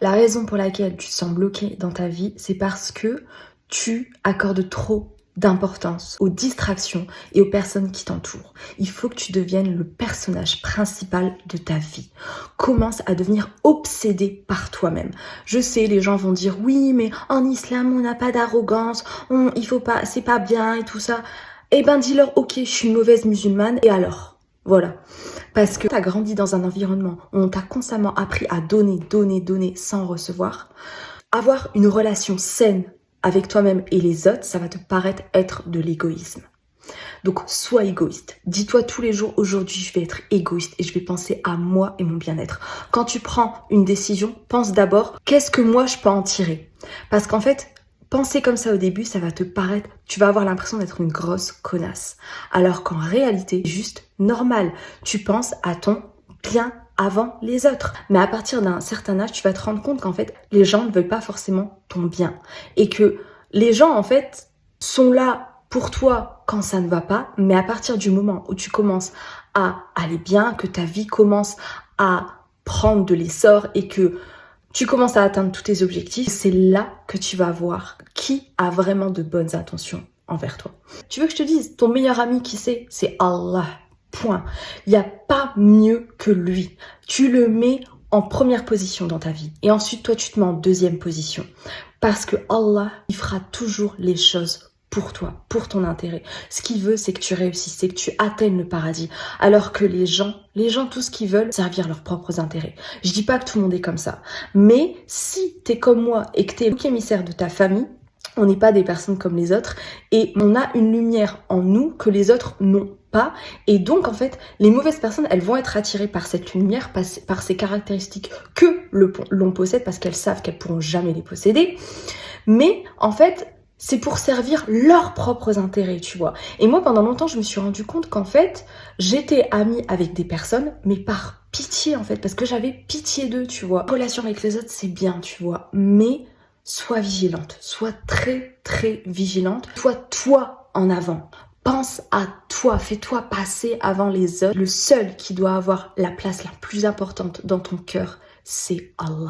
La raison pour laquelle tu te sens bloqué dans ta vie, c'est parce que tu accordes trop d'importance aux distractions et aux personnes qui t'entourent. Il faut que tu deviennes le personnage principal de ta vie. Commence à devenir obsédé par toi-même. Je sais, les gens vont dire oui, mais en islam, on n'a pas d'arrogance, il faut pas, c'est pas bien et tout ça. Eh ben, dis-leur, ok, je suis une mauvaise musulmane, et alors? Voilà. Parce que tu as grandi dans un environnement où on t'a constamment appris à donner sans recevoir. Avoir une relation saine avec toi-même et les autres, ça va te paraître être de l'égoïsme. Donc, sois égoïste. Dis-toi tous les jours, aujourd'hui, je vais être égoïste et je vais penser à moi et mon bien-être. Quand tu prends une décision, pense d'abord, qu'est-ce que moi je peux en tirer? Parce qu'en fait, penser comme ça au début, ça va te paraître, tu vas avoir l'impression d'être une grosse connasse. Alors qu'en réalité, c'est juste normal. Tu penses à ton bien avant les autres. Mais à partir d'un certain âge, tu vas te rendre compte qu'en fait, les gens ne veulent pas forcément ton bien. Et que les gens, en fait, sont là pour toi quand ça ne va pas. Mais à partir du moment où tu commences à aller bien, que ta vie commence à prendre de l'essor et que tu commences à atteindre tous tes objectifs, c'est là que tu vas voir qui a vraiment de bonnes intentions envers toi. Tu veux que je te dise, ton meilleur ami, qui c'est Allah. Point. Il n'y a pas mieux que lui. Tu le mets en première position dans ta vie. Et ensuite, toi, tu te mets en deuxième position. Parce que Allah, il fera toujours les choses pour toi, pour ton intérêt. Ce qu'il veut, c'est que tu réussisses, c'est que tu atteignes le paradis. Alors que les gens, tout ce qu'ils veulent, servir leurs propres intérêts. Je dis pas que tout le monde est comme ça. Mais si t'es comme moi et que t'es le bouc émissaire de ta famille, on n'est pas des personnes comme les autres et on a une lumière en nous que les autres n'ont pas. Et donc, en fait, les mauvaises personnes, elles vont être attirées par cette lumière, par ces caractéristiques que l'on possède parce qu'elles savent qu'elles pourront jamais les posséder. Mais, en fait, c'est pour servir leurs propres intérêts, tu vois. Et moi, pendant longtemps, je me suis rendu compte qu'en fait, j'étais amie avec des personnes, mais par pitié, en fait, parce que j'avais pitié d'eux, tu vois. La relation avec les autres, c'est bien, tu vois, mais sois vigilante, sois très très vigilante, sois toi en avant. Pense à toi, fais-toi passer avant les autres. Le seul qui doit avoir la place la plus importante dans ton cœur, c'est Allah.